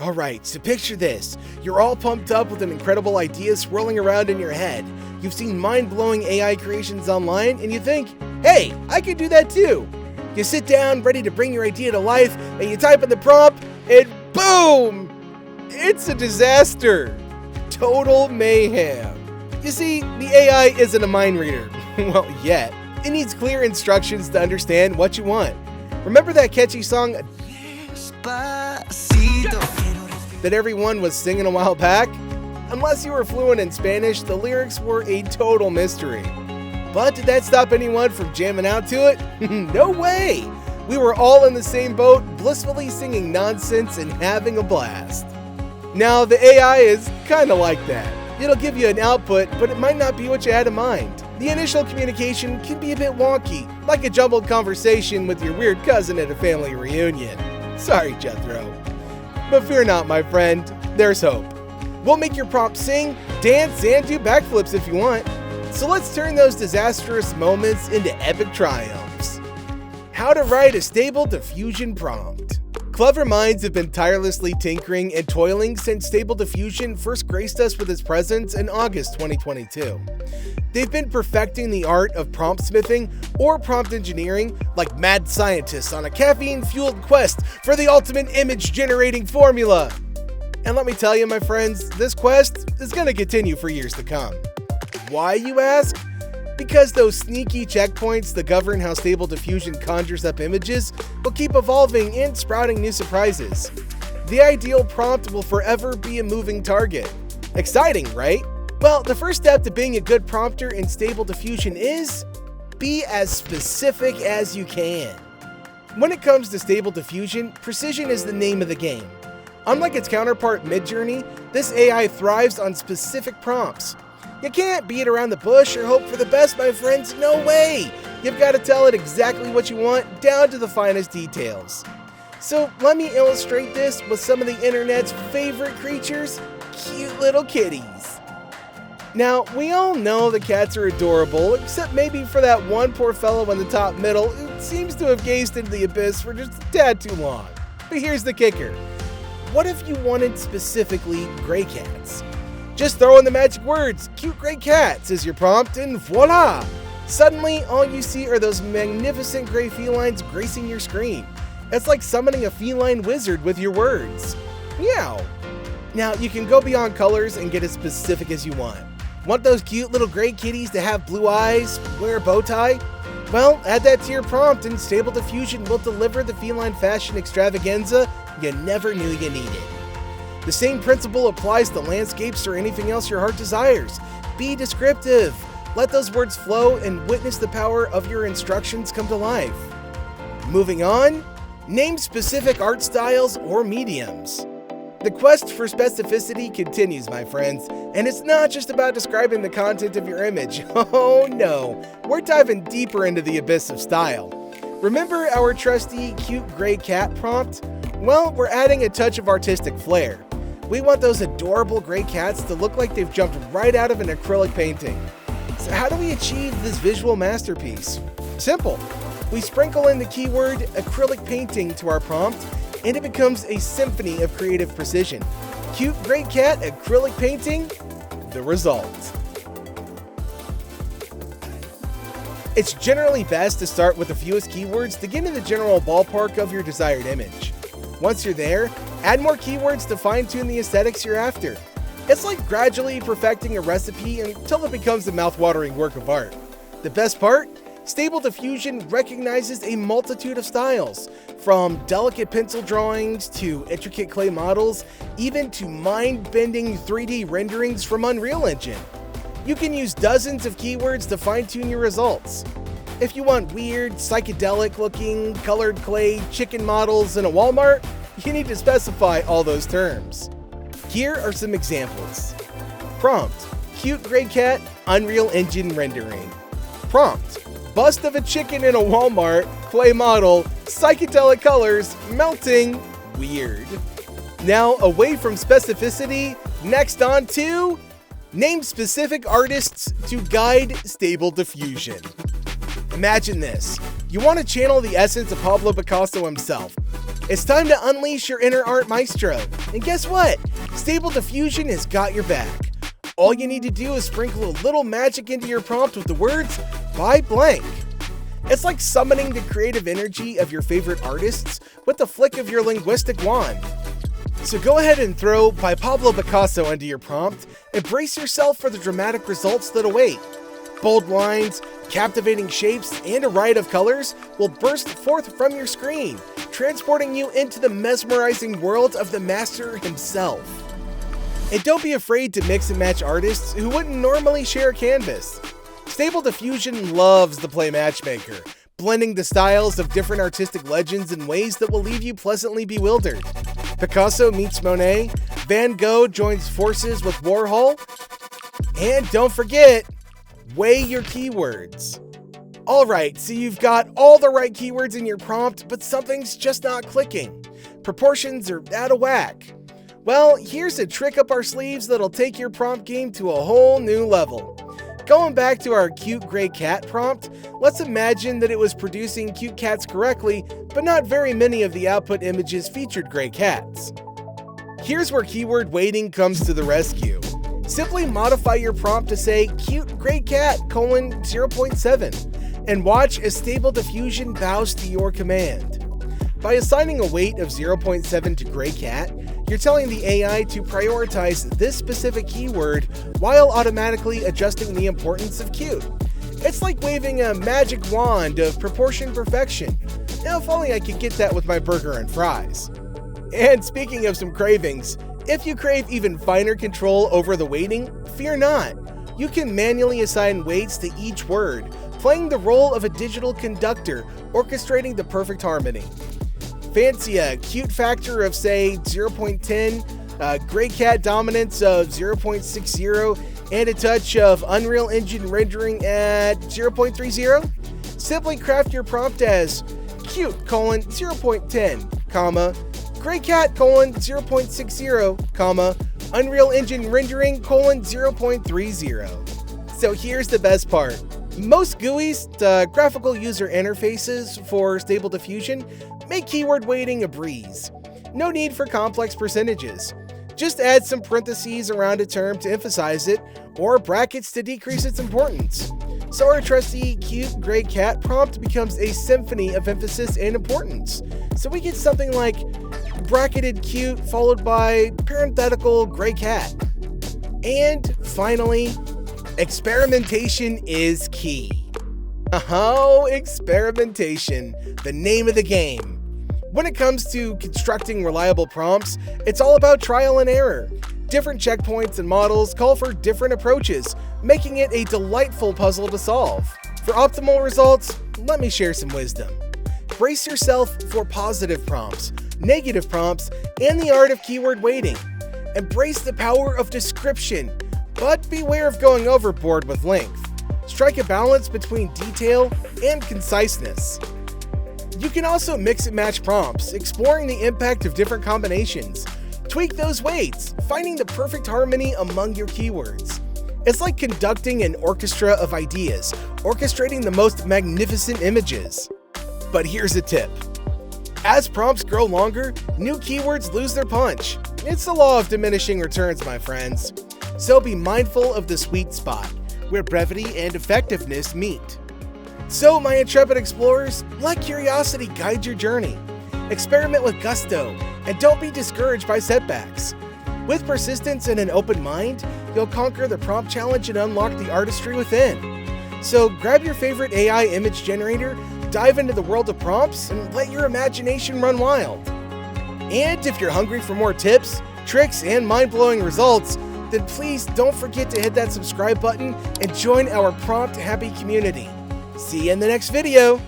Alright, so picture this. You're all pumped up with an incredible idea swirling around in your head. You've seen mind-blowing AI creations online and you think, hey, I could do that too. You sit down ready to bring your idea to life and you type in the prompt and boom! It's a disaster. Total mayhem. You see, the AI isn't a mind reader. Well, yet. It needs clear instructions to understand what you want. Remember that catchy song that everyone was singing a while back? Unless you were fluent in Spanish, the lyrics were a total mystery. But did that stop anyone from jamming out to it? No way! We were all in the same boat, blissfully singing nonsense and having a blast. Now, the AI is kinda like that. It'll give you an output, but it might not be what you had in mind. The initial communication can be a bit wonky, like a jumbled conversation with your weird cousin at a family reunion. Sorry, Jethro. But fear not, my friend, there's hope. We'll make your prompt sing, dance, and do backflips if you want. So let's turn those disastrous moments into epic triumphs. How to write a stable diffusion prompt. Clever minds have been tirelessly tinkering and toiling since Stable Diffusion first graced us with its presence in August 2022. They've been perfecting the art of prompt smithing or prompt engineering like mad scientists on a caffeine-fueled quest for the ultimate image-generating formula. And let me tell you, my friends, this quest is going to continue for years to come. Why, you ask? Because those sneaky checkpoints that govern how Stable Diffusion conjures up images will keep evolving and sprouting new surprises. The ideal prompt will forever be a moving target. Exciting, right? Well, the first step to being a good prompter in Stable Diffusion is be as specific as you can. When it comes to Stable Diffusion, precision is the name of the game. Unlike its counterpart Midjourney, this AI thrives on specific prompts. You can't beat around the bush or hope for the best, my friends. No way! You've got to tell it exactly what you want, down to the finest details. So let me illustrate this with some of the internet's favorite creatures, cute little kitties. Now, we all know the cats are adorable, except maybe for that one poor fellow in the top middle who seems to have gazed into the abyss for just a tad too long. But here's the kicker. What if you wanted specifically gray cats? Just throw in the magic words, cute gray cats, as your prompt, and voila! Suddenly, all you see are those magnificent gray felines gracing your screen. It's like summoning a feline wizard with your words. Meow! Now, you can go beyond colors and get as specific as you want. Want those cute little gray kitties to have blue eyes, wear a bow tie? Well, add that to your prompt and Stable Diffusion will deliver the feline fashion extravaganza you never knew you needed. The same principle applies to landscapes or anything else your heart desires. Be descriptive. Let those words flow and witness the power of your instructions come to life. Moving on, name specific art styles or mediums. The quest for specificity continues, my friends, and it's not just about describing the content of your image. Oh no, we're diving deeper into the abyss of style. Remember our trusty cute gray cat prompt? Well, we're adding a touch of artistic flair. We want those adorable gray cats to look like they've jumped right out of an acrylic painting. So how do we achieve this visual masterpiece? Simple. We sprinkle in the keyword acrylic painting to our prompt, and it becomes a symphony of creative precision. Cute gray cat acrylic painting, the result. It's generally best to start with the fewest keywords to get in the general ballpark of your desired image. Once you're there, add more keywords to fine-tune the aesthetics you're after. It's like gradually perfecting a recipe until it becomes a mouth-watering work of art. The best part? Stable Diffusion recognizes a multitude of styles, from delicate pencil drawings to intricate clay models, even to mind-bending 3D renderings from Unreal Engine. You can use dozens of keywords to fine-tune your results. If you want weird, psychedelic-looking, colored clay chicken models in a Walmart, you need to specify all those terms. Here are some examples. Prompt: cute gray cat, Unreal Engine rendering. Prompt: bust of a chicken in a Walmart, clay model, psychedelic colors, melting, weird. Now, away from specificity, next on to name specific artists to guide Stable Diffusion. Imagine this. You want to channel the essence of Pablo Picasso himself. It's time to unleash your inner art maestro. And guess what? Stable Diffusion has got your back. All you need to do is sprinkle a little magic into your prompt with the words, "by blank." It's like summoning the creative energy of your favorite artists with the flick of your linguistic wand. So go ahead and throw "by Pablo Picasso" into your prompt and brace yourself for the dramatic results that await. Bold lines, captivating shapes, and a riot of colors will burst forth from your screen, transporting you into the mesmerizing world of the master himself. And don't be afraid to mix and match artists who wouldn't normally share a canvas. Stable Diffusion loves the play matchmaker, blending the styles of different artistic legends in ways that will leave you pleasantly bewildered. Picasso meets Monet, Van Gogh joins forces with Warhol, and don't forget, weigh your keywords. Alright, so you've got all the right keywords in your prompt, but something's just not clicking. Proportions are out of whack. Well, here's a trick up our sleeves that'll take your prompt game to a whole new level. Going back to our cute gray cat prompt, let's imagine that it was producing cute cats correctly, but not very many of the output images featured gray cats. Here's where keyword weighting comes to the rescue. Simply modify your prompt to say cute gray cat: 0.7 and watch as Stable Diffusion bows to your command. By assigning a weight of 0.7 to gray cat, you're telling the AI to prioritize this specific keyword while automatically adjusting the importance of cute. It's like waving a magic wand of proportion perfection. Now, if only I could get that with my burger and fries. And speaking of some cravings, if you crave even finer control over the weighting, fear not. You can manually assign weights to each word, playing the role of a digital conductor, orchestrating the perfect harmony. Fancy a cute factor of, say, 0.10, gray cat dominance of 0.60, and a touch of Unreal Engine rendering at 0.30? Simply craft your prompt as cute: 0.10, gray cat: 0.60, Unreal Engine rendering: 0.30. So here's the best part. Most GUIs, graphical user interfaces for Stable Diffusion, make keyword weighting a breeze. No need for complex percentages. Just add some parentheses around a term to emphasize it, or brackets to decrease its importance. So our trusty cute gray cat prompt becomes a symphony of emphasis and importance. So we get something like bracketed cute followed by parenthetical gray cat. And finally, experimentation is key. Oh, experimentation, the name of the game. When it comes to constructing reliable prompts, it's all about trial and error. Different checkpoints and models call for different approaches, making it a delightful puzzle to solve. For optimal results, let me share some wisdom. Brace yourself for positive prompts, negative prompts, and the art of keyword weighting. Embrace the power of description, but beware of going overboard with length. Strike a balance between detail and conciseness. You can also mix and match prompts, exploring the impact of different combinations. Tweak those weights, finding the perfect harmony among your keywords. It's like conducting an orchestra of ideas, orchestrating the most magnificent images. But here's a tip. As prompts grow longer, new keywords lose their punch. It's the law of diminishing returns, my friends. So be mindful of the sweet spot, where brevity and effectiveness meet. So, my intrepid explorers, let curiosity guide your journey. Experiment with gusto, and don't be discouraged by setbacks. With persistence and an open mind, you'll conquer the prompt challenge and unlock the artistry within. So, grab your favorite AI image generator, dive into the world of prompts, and let your imagination run wild. And if you're hungry for more tips, tricks, and mind-blowing results, then please don't forget to hit that subscribe button and join our prompt happy community. See you in the next video!